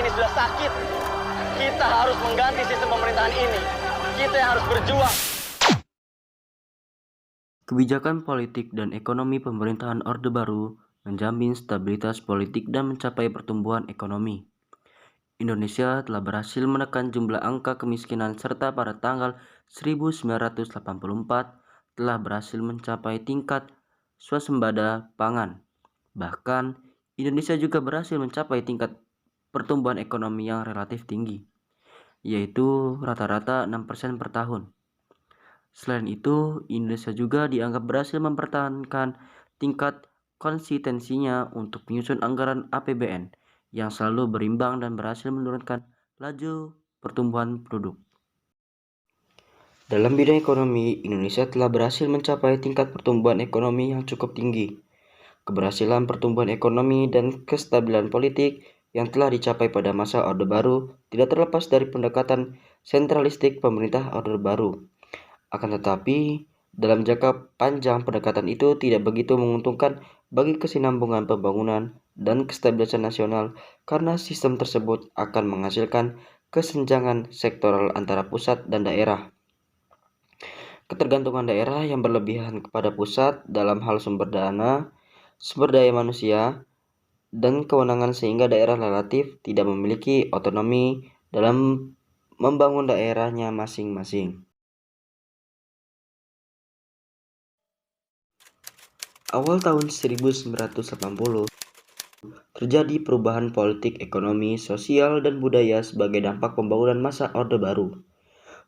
ini sudah sakit. Kita harus mengganti sistem pemerintahan ini. Kita yang harus berjuang. Kebijakan politik dan ekonomi pemerintahan Orde Baru menjamin stabilitas politik dan mencapai pertumbuhan ekonomi. Indonesia telah berhasil menekan jumlah angka kemiskinan serta pada tanggal 1984 telah berhasil mencapai tingkat swasembada pangan. Bahkan, Indonesia juga berhasil mencapai tingkat pertumbuhan ekonomi yang relatif tinggi, yaitu rata-rata 6% per tahun. Selain itu, Indonesia juga dianggap berhasil mempertahankan tingkat konsistensinya untuk menyusun anggaran APBN yang selalu berimbang dan berhasil menurunkan laju pertumbuhan penduduk. Dalam bidang ekonomi, Indonesia telah berhasil mencapai tingkat pertumbuhan ekonomi yang cukup tinggi. Keberhasilan pertumbuhan ekonomi dan kestabilan politik yang telah dicapai pada masa Orde Baru tidak terlepas dari pendekatan sentralistik pemerintah Orde Baru. Akan tetapi, dalam jangka panjang pendekatan itu tidak begitu menguntungkan bagi kesinambungan pembangunan dan kestabilisan nasional karena sistem tersebut akan menghasilkan kesenjangan sektoral antara pusat dan daerah. Ketergantungan daerah yang berlebihan kepada pusat dalam hal sumber daya manusia, dan kewenangan sehingga daerah relatif tidak memiliki otonomi dalam membangun daerahnya masing-masing. Awal tahun 1980, terjadi perubahan politik, ekonomi, sosial, dan budaya sebagai dampak pembangunan masa Orde Baru.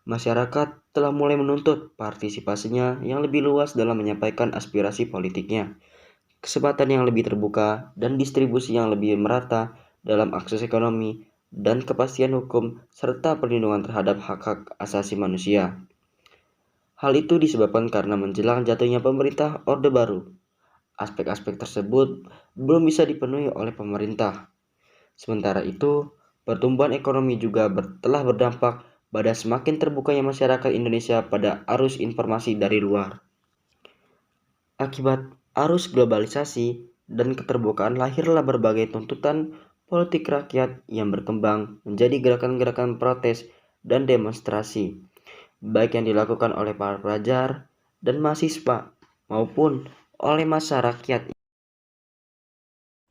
Masyarakat telah mulai menuntut partisipasinya yang lebih luas dalam menyampaikan aspirasi politiknya, kesempatan yang lebih terbuka, dan distribusi yang lebih merata dalam akses ekonomi dan kepastian hukum serta perlindungan terhadap hak-hak asasi manusia. Hal itu disebabkan karena menjelang jatuhnya pemerintah Orde Baru, aspek-aspek tersebut belum bisa dipenuhi oleh pemerintah. Sementara itu, pertumbuhan ekonomi juga telah berdampak pada semakin terbukanya masyarakat Indonesia pada arus informasi dari luar. Akibat arus globalisasi dan keterbukaan lahirlah berbagai tuntutan politik rakyat yang berkembang menjadi gerakan-gerakan protes dan demonstrasi, baik yang dilakukan oleh para pelajar dan mahasiswa maupun oleh massa rakyat.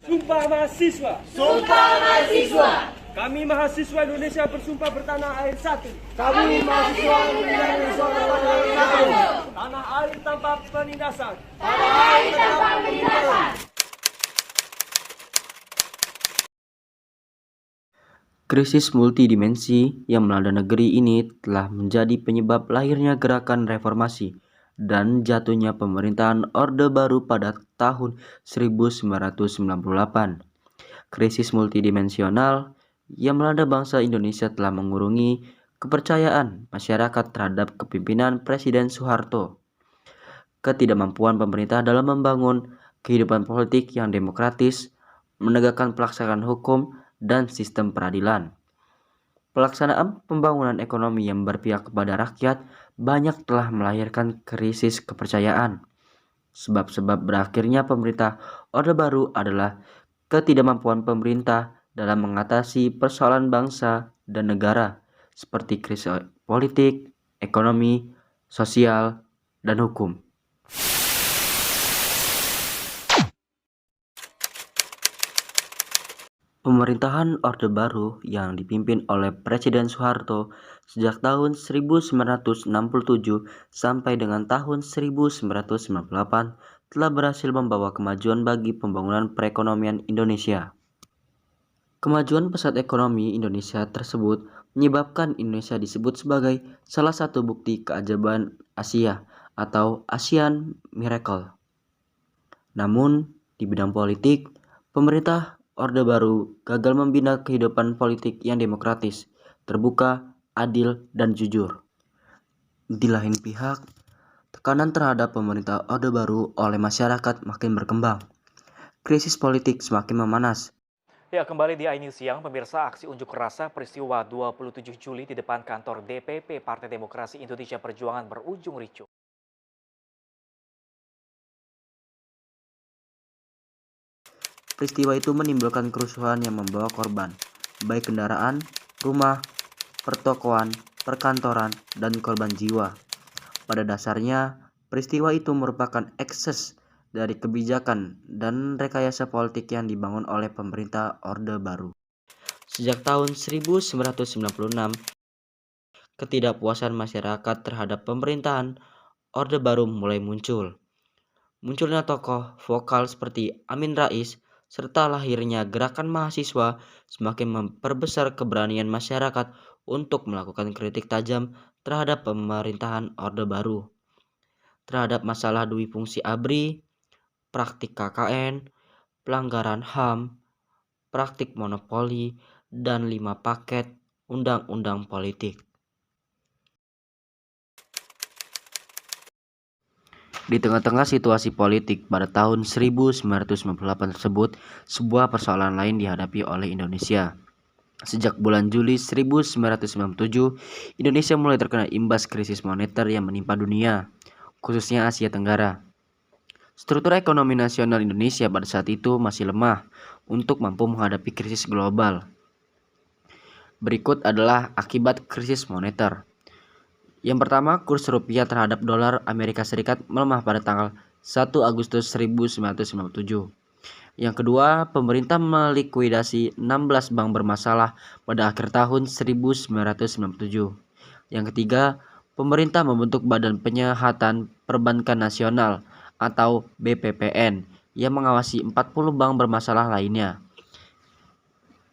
Sumpah mahasiswa. Sumpah mahasiswa. Kami mahasiswa Indonesia bersumpah bertanah air satu. Kami mahasiswa Indonesia bertanah air satu. Tanah air tanpa penindasan. Tanah air tanpa penindasan. Krisis multidimensi yang melanda negeri ini telah menjadi penyebab lahirnya gerakan reformasi dan jatuhnya pemerintahan Orde Baru pada tahun 1998. Krisis multidimensional yang melanda bangsa Indonesia telah mengurungi kepercayaan masyarakat terhadap kepemimpinan Presiden Soeharto. Ketidakmampuan pemerintah dalam membangun kehidupan politik yang demokratis, menegakkan pelaksanaan hukum dan sistem peradilan. Pelaksanaan pembangunan ekonomi yang berpihak kepada rakyat banyak telah melahirkan krisis kepercayaan. Sebab-sebab berakhirnya pemerintah Orde Baru adalah ketidakmampuan pemerintah dalam mengatasi persoalan bangsa dan negara seperti krisis politik, ekonomi, sosial, dan hukum. Pemerintahan Orde Baru yang dipimpin oleh Presiden Soeharto sejak tahun 1967 sampai dengan tahun 1998 telah berhasil membawa kemajuan bagi pembangunan perekonomian Indonesia. Kemajuan pesat ekonomi Indonesia tersebut menyebabkan Indonesia disebut sebagai salah satu bukti keajaiban Asia atau Asian Miracle. Namun, di bidang politik, pemerintah Orde Baru gagal membina kehidupan politik yang demokratis, terbuka, adil, dan jujur. Di lain pihak, tekanan terhadap pemerintah Orde Baru oleh masyarakat makin berkembang. Krisis politik semakin memanas. Ya, kembali di iNews Siang, pemirsa, aksi unjuk rasa peristiwa 27 Juli di depan kantor DPP Partai Demokrasi Indonesia Perjuangan berujung ricuh. Peristiwa itu menimbulkan kerusuhan yang membawa korban, baik kendaraan, rumah, pertokoan, perkantoran, dan korban jiwa. Pada dasarnya, peristiwa itu merupakan ekses dari kebijakan dan rekayasa politik yang dibangun oleh pemerintah Orde Baru. Sejak tahun 1996, ketidakpuasan masyarakat terhadap pemerintahan Orde Baru mulai muncul. Munculnya tokoh vokal seperti Amin Rais serta lahirnya gerakan mahasiswa semakin memperbesar keberanian masyarakat untuk melakukan kritik tajam terhadap pemerintahan Orde Baru, terhadap masalah dui fungsi ABRI, praktik KKN, pelanggaran HAM, praktik monopoli, dan 5 paket undang-undang politik. Di tengah-tengah situasi politik pada tahun 1998 tersebut, sebuah persoalan lain dihadapi oleh Indonesia. Sejak bulan Juli 1997, Indonesia mulai terkena imbas krisis moneter yang menimpa dunia, khususnya Asia Tenggara. Struktur ekonomi nasional Indonesia pada saat itu masih lemah untuk mampu menghadapi krisis global. Berikut adalah akibat krisis moneter. Yang pertama, kurs rupiah terhadap dolar Amerika Serikat melemah pada tanggal 1 Agustus 1997. Yang kedua, pemerintah melikuidasi 16 bank bermasalah pada akhir tahun 1997. Yang ketiga, pemerintah membentuk Badan Penyihatan Perbankan Nasional atau BPPN yang mengawasi 40 bank bermasalah lainnya.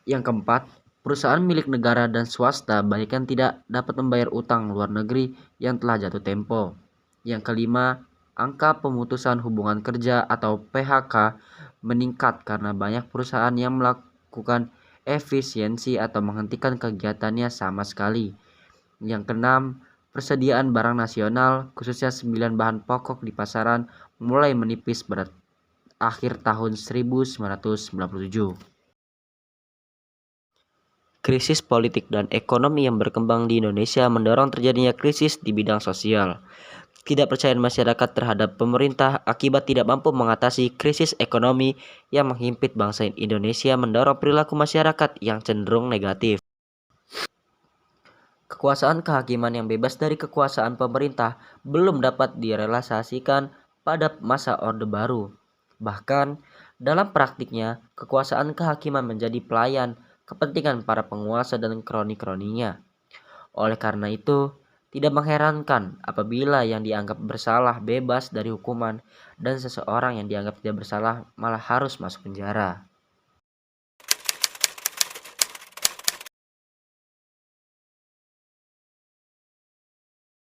Yang keempat, perusahaan milik negara dan swasta banyak yang tidak dapat membayar utang luar negeri yang telah jatuh tempo. Yang kelima, angka pemutusan hubungan kerja atau PHK meningkat karena banyak perusahaan yang melakukan efisiensi atau menghentikan kegiatannya sama sekali. Yang keenam, persediaan barang nasional khususnya 9 bahan pokok di pasaran mulai menipis pada akhir tahun 1997. Krisis politik dan ekonomi yang berkembang di Indonesia mendorong terjadinya krisis di bidang sosial. Ketidakpercayaan masyarakat terhadap pemerintah akibat tidak mampu mengatasi krisis ekonomi yang menghimpit bangsa Indonesia mendorong perilaku masyarakat yang cenderung negatif. Kekuasaan kehakiman yang bebas dari kekuasaan pemerintah belum dapat direalisasikan pada masa Orde Baru. Bahkan, dalam praktiknya, kekuasaan kehakiman menjadi pelayan kepentingan para penguasa dan kroni-kroninya. Oleh karena itu, tidak mengherankan apabila yang dianggap bersalah bebas dari hukuman dan seseorang yang dianggap tidak bersalah malah harus masuk penjara.